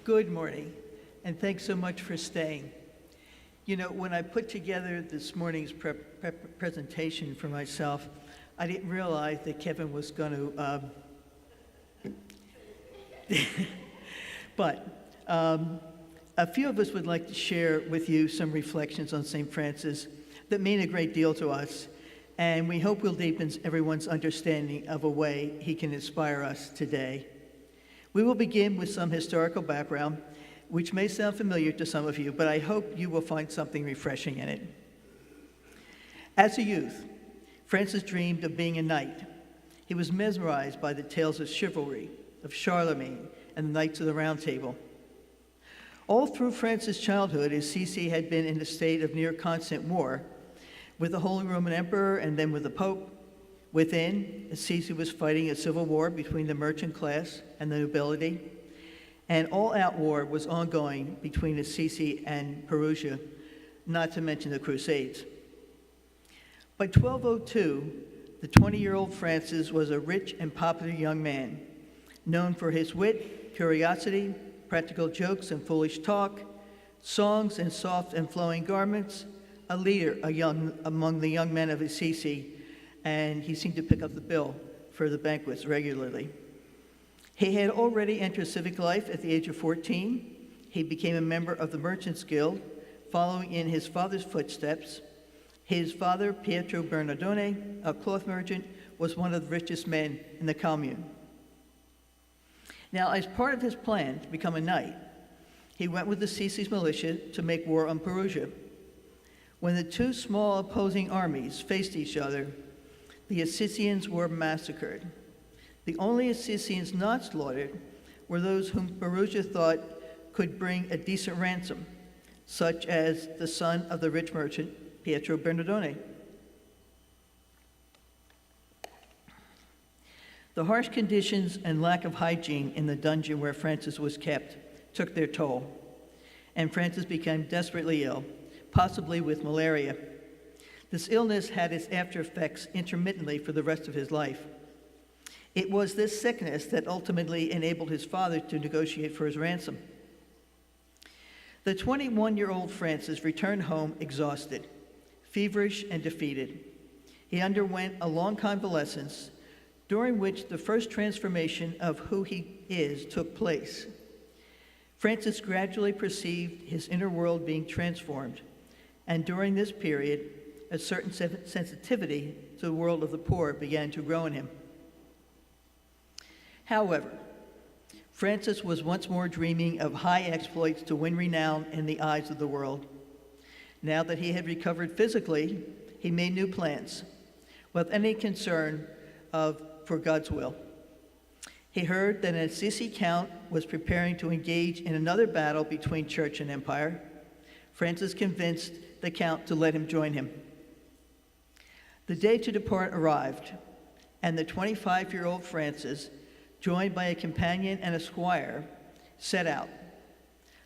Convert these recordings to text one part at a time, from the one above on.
Good morning, and thanks so much for staying. You know, when I put together this morning's presentation for myself, I didn't realize that Kevin was going to, but a few of us would like to share with you some reflections on St. Francis that mean a great deal to us, and we hope will deepen everyone's understanding of a way he can inspire us today. We will begin with some historical background, which may sound familiar to some of you, but I hope you will find something refreshing in it. As a youth, Francis dreamed of being a knight. He was mesmerized by the tales of chivalry, of Charlemagne, and the Knights of the Round Table. All through Francis' childhood, Assisi had been in a state of near constant war with the Holy Roman Emperor and then with the Pope. Within, Assisi was fighting a civil war between the merchant class and the nobility, and all-out war was ongoing between Assisi and Perugia, not to mention the Crusades. By 1202, the 20-year-old Francis was a rich and popular young man, known for his wit, curiosity, practical jokes and foolish talk, songs and soft and flowing garments, a leader among the young men of Assisi, and he seemed to pick up the bill for the banquets regularly. He had already entered civic life at the age of 14. He became a member of the Merchants Guild, following in his father's footsteps. His father, Pietro Bernardone, a cloth merchant, was one of the richest men in the commune. Now, as part of his plan to become a knight, he went with Assisi's militia to make war on Perugia. When the two small opposing armies faced each other, the Assisians were massacred. The only Assisians not slaughtered were those whom Perugia thought could bring a decent ransom, such as the son of the rich merchant, Pietro Bernardone. The harsh conditions and lack of hygiene in the dungeon where Francis was kept took their toll, and Francis became desperately ill, possibly with malaria. This illness had its after effects intermittently for the rest of his life. It was this sickness that ultimately enabled his father to negotiate for his ransom. The 21-year-old Francis returned home exhausted, feverish, and defeated. He underwent a long convalescence, during which the first transformation of who he is took place. Francis gradually perceived his inner world being transformed, and during this period, a certain sensitivity to the world of the poor began to grow in him. However, Francis was once more dreaming of high exploits to win renown in the eyes of the world. Now that he had recovered physically, he made new plans, with any concern for God's will. He heard that an Assisi count was preparing to engage in another battle between church and empire. Francis convinced the count to let him join him. The day to depart arrived, and the 25-year-old Francis, joined by a companion and a squire, set out.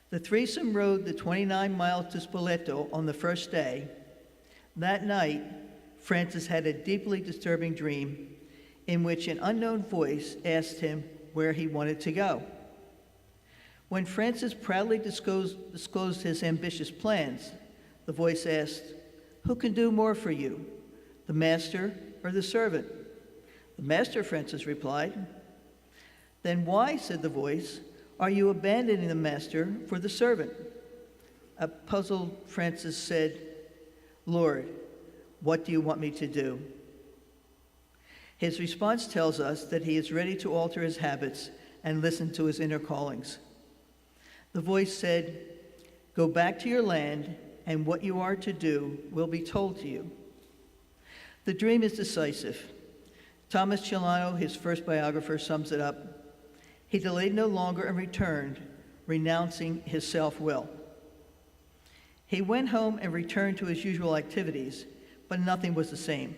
The threesome rode the 29 miles to Spoleto on the first day. That night, Francis had a deeply disturbing dream in which an unknown voice asked him where he wanted to go. When Francis proudly disclosed his ambitious plans, the voice asked, "Who can do more for you, the master or the servant?" "The master," Francis replied. "Then why," said the voice, "are you abandoning the master for the servant?" A puzzled Francis said, "Lord, what do you want me to do?" His response tells us that he is ready to alter his habits and listen to his inner callings. The voice said, "Go back to your land, and what you are to do will be told to you." The dream is decisive. Thomas Celano, his first biographer, sums it up. He delayed no longer and returned, renouncing his self-will. He went home and returned to his usual activities, but nothing was the same.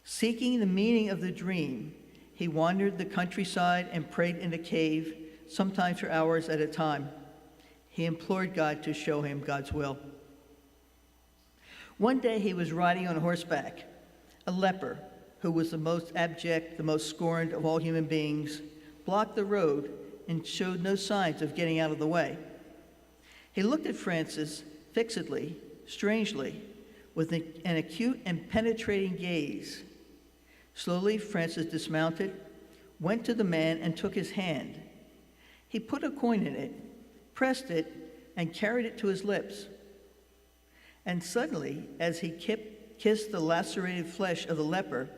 Seeking the meaning of the dream, he wandered the countryside and prayed in a cave, sometimes for hours at a time. He implored God to show him God's will. One day he was riding on horseback. A leper, who was the most abject, the most scorned of all human beings, blocked the road and showed no signs of getting out of the way. He looked at Francis fixedly, strangely, with an acute and penetrating gaze. Slowly, Francis dismounted, went to the man, and took his hand. He put a coin in it, pressed it, and carried it to his lips. And suddenly, as he kissed the lacerated flesh of the leper,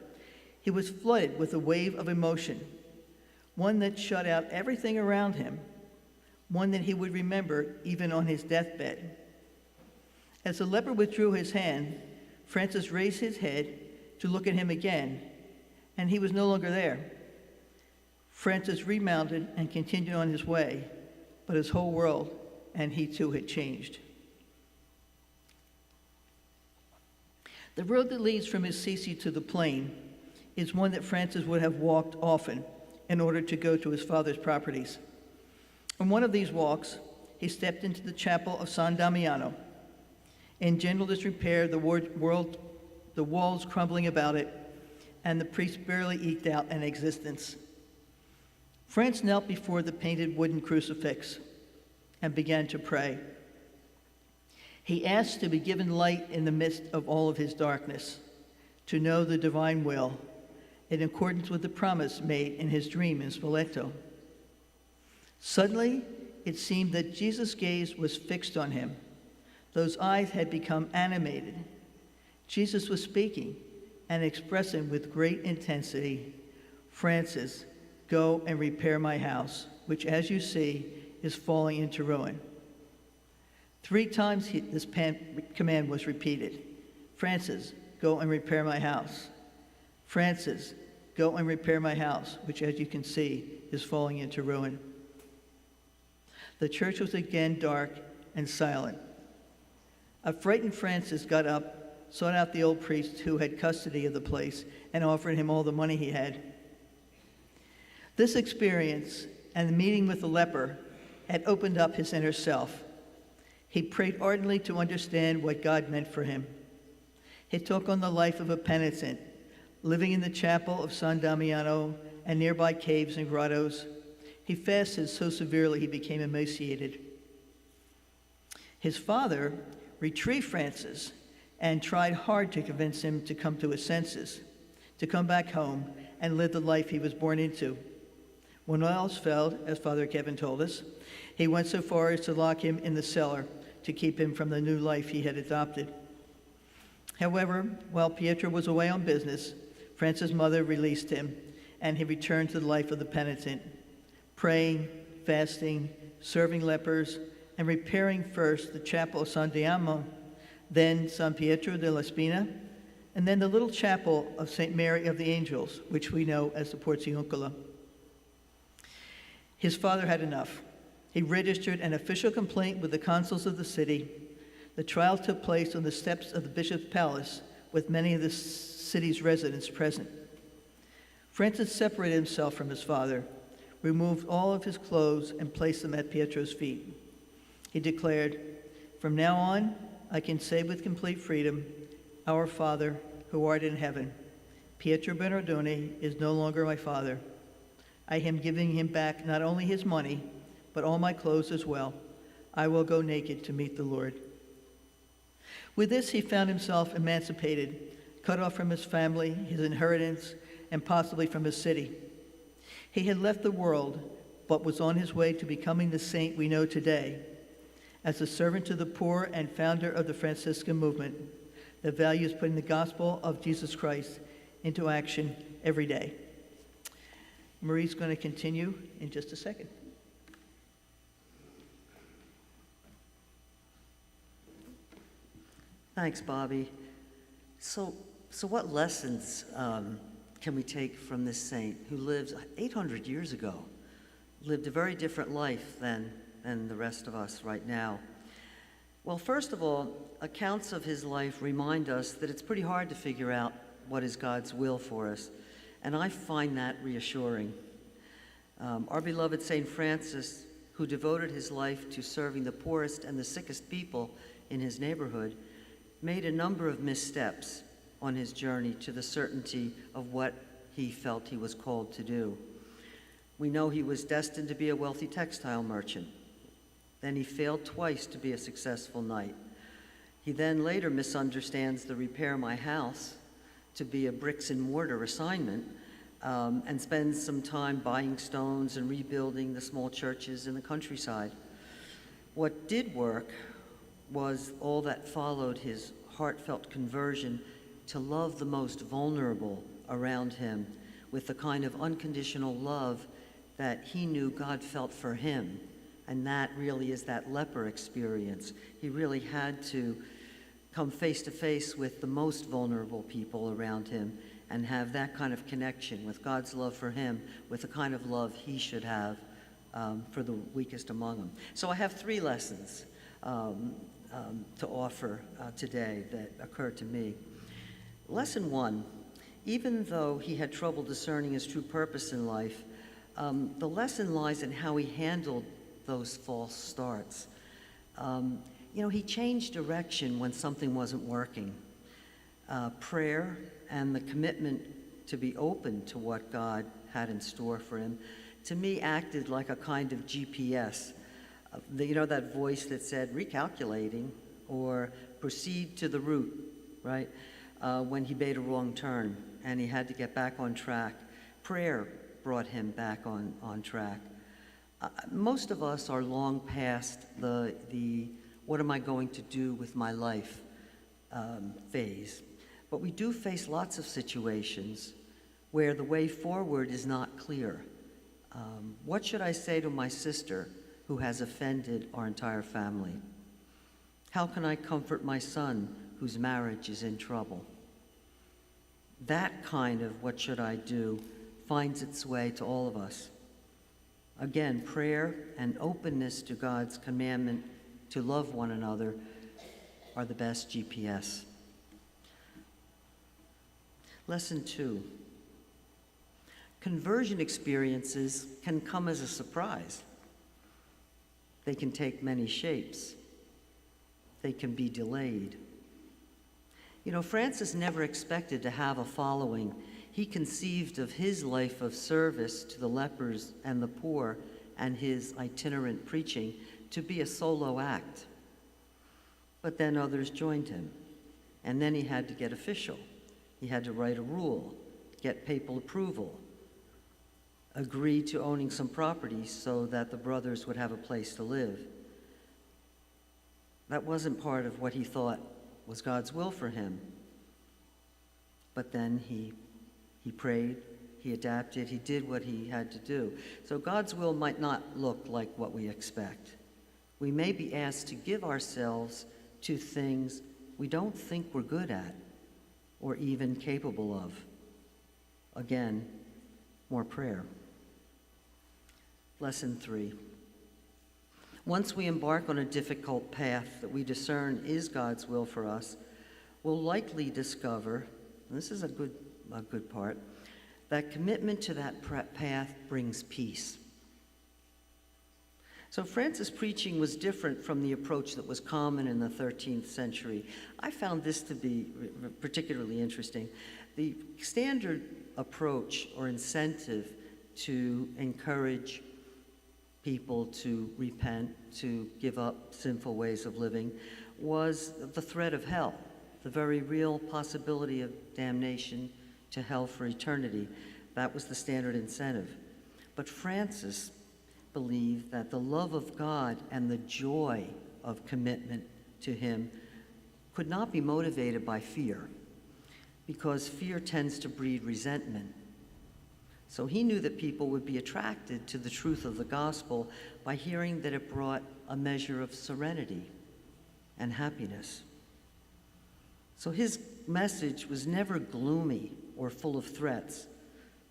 he was flooded with a wave of emotion, one that shut out everything around him, one that he would remember even on his deathbed. As the leper withdrew his hand, Francis raised his head to look at him again, and he was no longer there. Francis remounted and continued on his way, but his whole world and he too had changed. The road that leads from Assisi to the plain is one that Francis would have walked often in order to go to his father's properties. On one of these walks, he stepped into the chapel of San Damiano. In general disrepair, the walls crumbling about it, and the priest barely eked out an existence. Francis knelt before the painted wooden crucifix and began to pray. He asked to be given light in the midst of all of his darkness, to know the divine will, in accordance with the promise made in his dream in Spoleto. Suddenly, it seemed that Jesus' gaze was fixed on him. Those eyes had become animated. Jesus was speaking and expressing with great intensity, "Francis, go and repair my house, which, as you see, is falling into ruin." 3 times this command was repeated. "Francis, go and repair my house. Francis, go and repair my house, which, as you can see, is falling into ruin." The church was again dark and silent. A frightened Francis got up, sought out the old priest who had custody of the place, and offered him all the money he had. This experience and the meeting with the leper had opened up his inner self. He prayed ardently to understand what God meant for him. He took on the life of a penitent, living in the chapel of San Damiano and nearby caves and grottos. He fasted so severely he became emaciated. His father retrieved Francis and tried hard to convince him to come to his senses, to come back home and live the life he was born into. When all else failed, as Father Kevin told us, he went so far as to lock him in the cellar to keep him from the new life he had adopted. However, while Pietro was away on business, Francis' mother released him, and he returned to the life of the penitent, praying, fasting, serving lepers, and repairing first the chapel of San Diamo, then San Pietro della Spina, and then the little chapel of St. Mary of the Angels, which we know as the Portiuncula. His father had enough. He registered an official complaint with the consuls of the city. The trial took place on the steps of the bishop's palace, with many of the city's residents present. Francis separated himself from his father, removed all of his clothes, and placed them at Pietro's feet. He declared, "From now on, I can say with complete freedom, 'Our Father, who art in heaven.' Pietro Bernardone is no longer my father. I am giving him back not only his money, but all my clothes as well. I will go naked to meet the Lord." With this, he found himself emancipated, cut off from his family, his inheritance, and possibly from his city. He had left the world, but was on his way to becoming the saint we know today, as a servant to the poor and founder of the Franciscan movement that values putting the gospel of Jesus Christ into action every day. Marie's going to continue in just a second. Thanks, Bobby. So what lessons can we take from this saint who lived 800 years ago, lived a very different life than the rest of us right now? Well, first of all, accounts of his life remind us that it's pretty hard to figure out what is God's will for us, and I find that reassuring. Our beloved St. Francis, who devoted his life to serving the poorest and the sickest people in his neighborhood, made a number of missteps on his journey to the certainty of what he felt he was called to do. We know he was destined to be a wealthy textile merchant. Then he failed twice to be a successful knight. He then later misunderstands the repair my house to be a bricks and mortar assignment, and spends some time buying stones and rebuilding the small churches in the countryside. What did work was all that followed his heartfelt conversion to love the most vulnerable around him with the kind of unconditional love that he knew God felt for him. And that really is that leper experience. He really had to come face to face with the most vulnerable people around him and have that kind of connection with God's love for him, with the kind of love he should have for the weakest among them. So I have 3 lessons to offer today that occurred to me. Lesson 1, even though he had trouble discerning his true purpose in life, the lesson lies in how he handled those false starts. He changed direction when something wasn't working. Prayer and the commitment to be open to what God had in store for him, to me, acted like a kind of GPS. That voice that said, recalculating, or proceed to the route, right? When he made a wrong turn and he had to get back on track. Prayer brought him back on track. Most of us are long past the what am I going to do with my life phase. But we do face lots of situations where the way forward is not clear. What should I say to my sister who has offended our entire family? How can I comfort my son whose marriage is in trouble? That kind of what should I do finds its way to all of us. Again, prayer and openness to God's commandment to love one another are the best GPS. Lesson 2. Conversion experiences can come as a surprise. They can take many shapes. They can be delayed. Francis never expected to have a following. He conceived of his life of service to the lepers and the poor and his itinerant preaching to be a solo act. But then others joined him, and then he had to get official. He had to write a rule, get papal approval, agree to owning some property so that the brothers would have a place to live. That wasn't part of what he thought was God's will for him. But then he prayed, he adapted, he did what he had to do. So God's will might not look like what we expect. We may be asked to give ourselves to things we don't think we're good at or even capable of. Again, more prayer. Lesson 3. Once we embark on a difficult path that we discern is God's will for us, we'll likely discover, and this is a good part, that commitment to that path brings peace. So Francis' preaching was different from the approach that was common in the 13th century. I found this to be particularly interesting. The standard approach or incentive to encourage people to repent, to give up sinful ways of living, was the threat of hell, the very real possibility of damnation to hell for eternity. That was the standard incentive. But Francis believed that the love of God and the joy of commitment to him could not be motivated by fear, because fear tends to breed resentment. So he knew that people would be attracted to the truth of the gospel by hearing that it brought a measure of serenity and happiness. So his message was never gloomy or full of threats.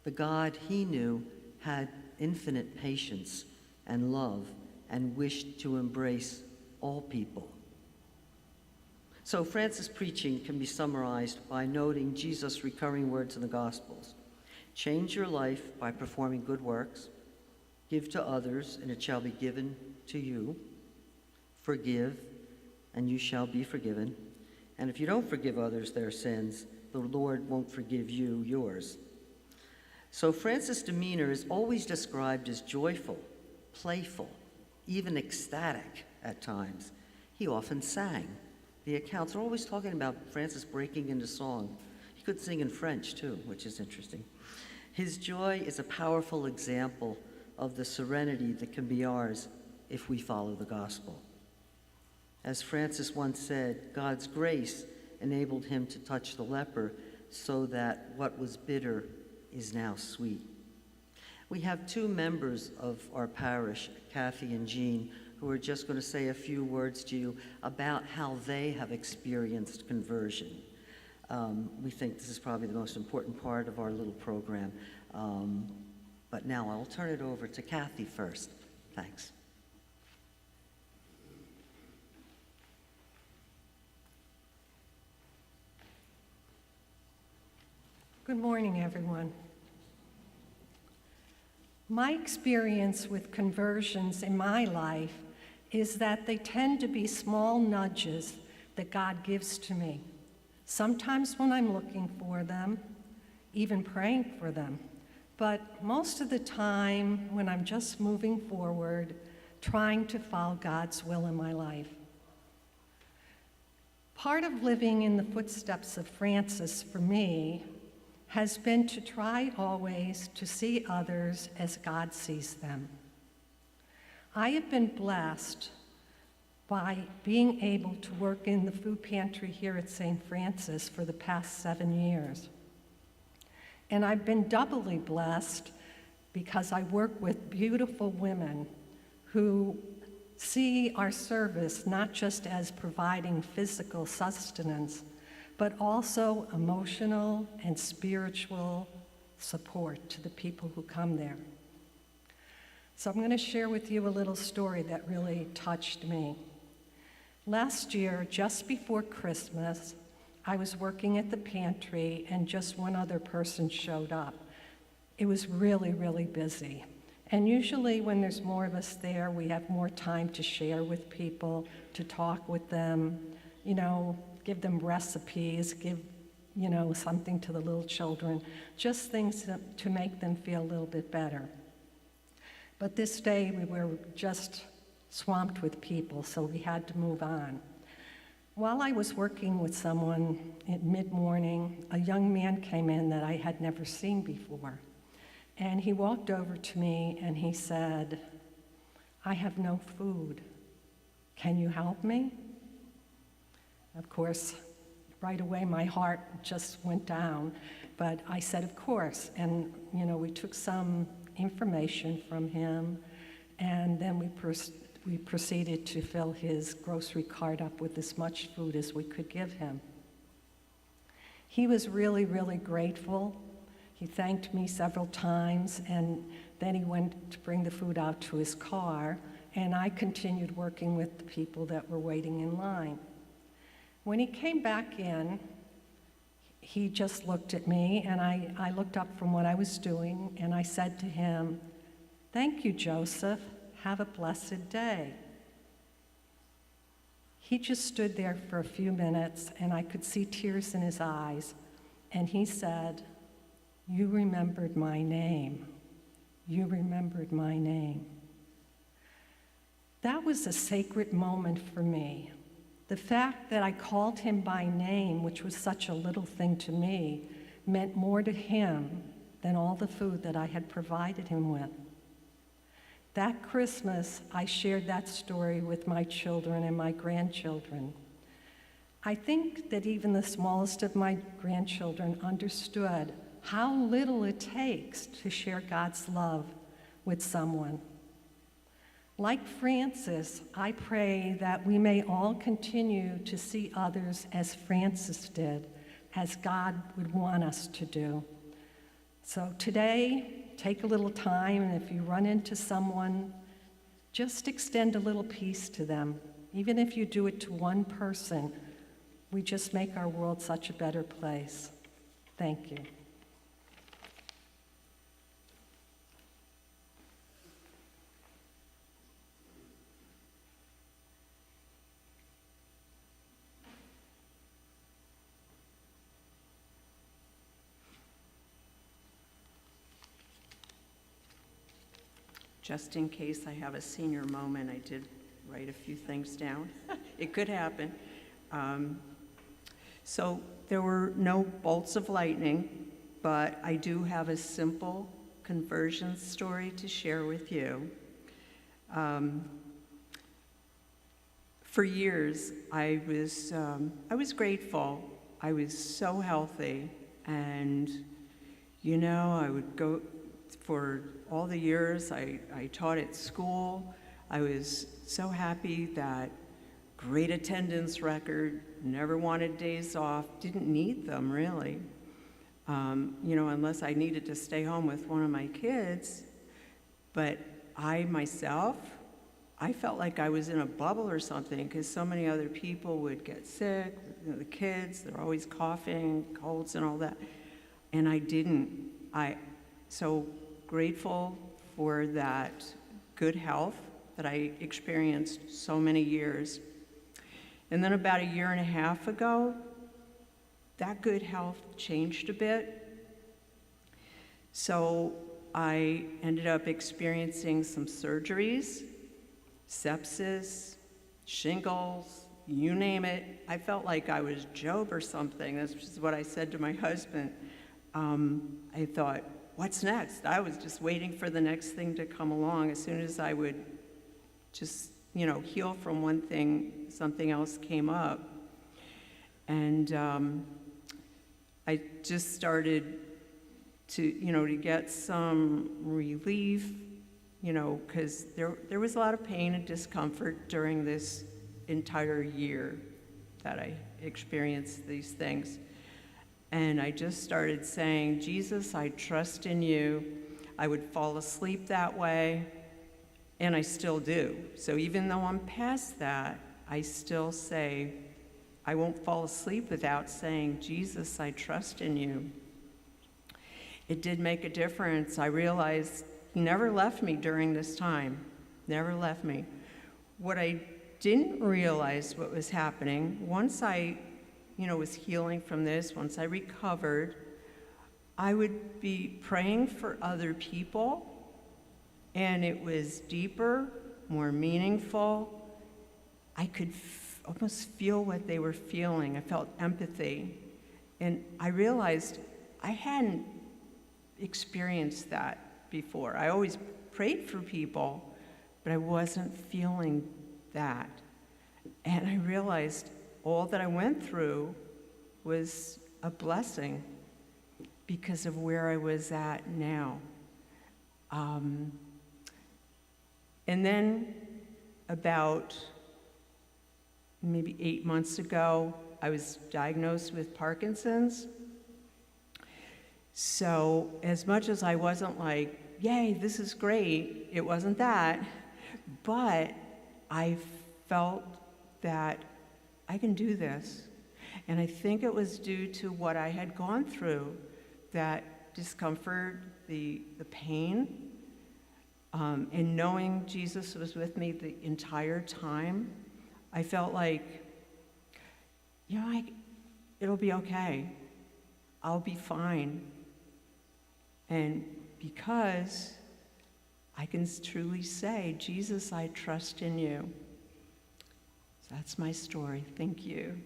The God he knew had infinite patience and love and wished to embrace all people. So Francis' preaching can be summarized by noting Jesus' recurring words in the Gospels. Change your life by performing good works. Give to others, and it shall be given to you. Forgive, and you shall be forgiven. And if you don't forgive others their sins, the Lord won't forgive you yours. So Francis' demeanor is always described as joyful, playful, even ecstatic at times. He often sang. The accounts are always talking about Francis breaking into song. He could sing in French too, which is interesting. His joy is a powerful example of the serenity that can be ours if we follow the gospel. As Francis once said, God's grace enabled him to touch the leper so that what was bitter is now sweet. We have two members of our parish, Kathy and Jean, who are just going to say a few words to you about how they have experienced conversion. We think this is probably the most important part of our little program. But now I'll turn it over to Kathy first. Thanks. Good morning, everyone. My experience with conversions in my life is that they tend to be small nudges that God gives to me. Sometimes when I'm looking for them, even praying for them, but most of the time when I'm just moving forward, trying to follow God's will in my life. Part of living in the footsteps of Francis for me has been to try always to see others as God sees them. I have been blessed by being able to work in the food pantry here at St. Francis for the past 7 years. And I've been doubly blessed because I work with beautiful women who see our service not just as providing physical sustenance, but also emotional and spiritual support to the people who come there. So I'm going to share with you a little story that really touched me. Last year, just before Christmas, I was working at the pantry and just one other person showed up. It was really, really busy. And usually when there's more of us there, we have more time to share with people, to talk with them, give them recipes, give, something to the little children, just things to make them feel a little bit better. But this day we were just swamped with people, so we had to move on. While I was working with someone at mid-morning, a young man came in that I had never seen before. And he walked over to me and he said, "I have no food. Can you help me?" Of course, right away my heart just went down, but I said, of course. And, we took some information from him, and then we proceeded to fill his grocery cart up with as much food as we could give him. He was really, really grateful. He thanked me several times, and then he went to bring the food out to his car, and I continued working with the people that were waiting in line. When he came back in, he just looked at me, and I looked up from what I was doing, and I said to him, "Thank you, Joseph. Have a blessed day." He just stood there for a few minutes, and I could see tears in his eyes, and he said, "You remembered my name. You remembered my name." That was a sacred moment for me. The fact that I called him by name, which was such a little thing to me, meant more to him than all the food that I had provided him with. That Christmas, I shared that story with my children and my grandchildren. I think that even the smallest of my grandchildren understood how little it takes to share God's love with someone. Like Francis, I pray that we may all continue to see others as Francis did, as God would want us to do. So today, take a little time, and if you run into someone, just extend a little peace to them. Even if you do it to one person, we just make our world such a better place. Thank you. just in case I have a senior moment, I did write a few things down. It could happen. So there were no bolts of lightning, but I do have a simple conversion story to share with you. For years, I was grateful. I was so healthy, and I would go for all the years I taught at school. I was so happy that great attendance record, never wanted days off, didn't need them really. Unless I needed to stay home with one of my kids. But I felt like I was in a bubble or something because so many other people would get sick. The kids, they're always coughing, colds and all that. And I didn't. So grateful for that good health that I experienced so many years. And then about 1.5 years ago, that good health changed a bit. So I ended up experiencing some surgeries, sepsis, shingles, you name it. I felt like I was Job or something. That's just what I said to my husband. I thought, what's next? I was just waiting for the next thing to come along. As soon as I would just, heal from one thing, something else came up. And I just started to get some relief, because there was a lot of pain and discomfort during this entire year that I experienced these things. And I just started saying, Jesus, I trust in you. I would fall asleep that way, and I still do. So even though I'm past that, I still say, I won't fall asleep without saying, Jesus, I trust in you. It did make a difference. I realized he never left me during this time, never left me. What I didn't realize what was happening, once I, was healing from this, once I recovered, I would be praying for other people, and it was deeper, more meaningful. I could almost feel what they were feeling. I felt empathy. And I realized I hadn't experienced that before. I always prayed for people, but I wasn't feeling that. And I realized all that I went through was a blessing because of where I was at now. And then about maybe 8 months ago, I was diagnosed with Parkinson's. So as much as I wasn't like, yay, this is great, it wasn't that, but I felt that I can do this. And I think it was due to what I had gone through, that discomfort, the pain, and knowing Jesus was with me the entire time. I felt like, it'll be okay. I'll be fine. And because I can truly say, Jesus, I trust in you. So that's my story. Thank you.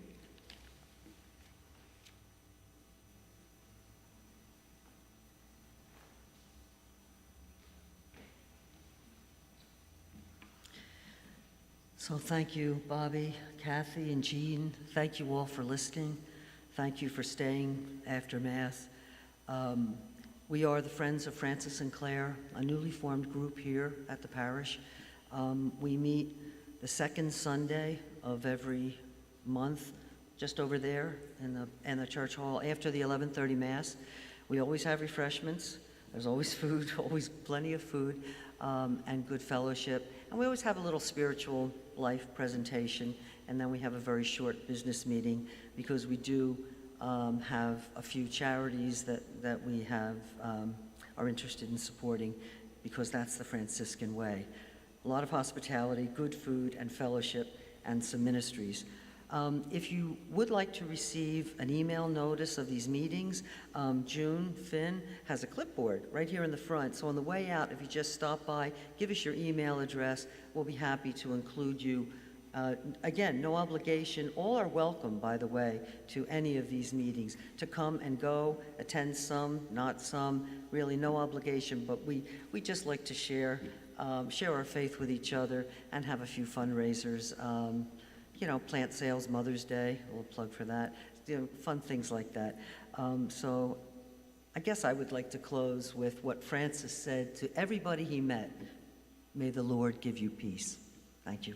So thank you, Bobby, Kathy, and Jean. Thank you all for listening. Thank you for staying after Mass. We are the Friends of Francis and Claire, a newly formed group here at the parish. We meet the second Sunday of every month, just over there in the church hall after the 11:30 Mass. We always have refreshments. There's always food, always plenty of food, and good fellowship. And we always have a little spiritual life presentation, and then we have a very short business meeting because we do have a few charities that we are interested in supporting because that's the Franciscan way. A lot of hospitality, good food and fellowship, and some ministries. If you would like to receive an email notice of these meetings, June Finn has a clipboard right here in the front. So on the way out, if you just stop by, give us your email address, we'll be happy to include you. Again, no obligation. All are welcome, by the way, to any of these meetings, to come and go, attend some, not some, really no obligation, but we just like to share our faith with each other and have a few fundraisers. Plant sales, Mother's Day, a little plug for that, fun things like that. So I guess I would like to close with what Francis said to everybody he met: may the Lord give you peace. Thank you.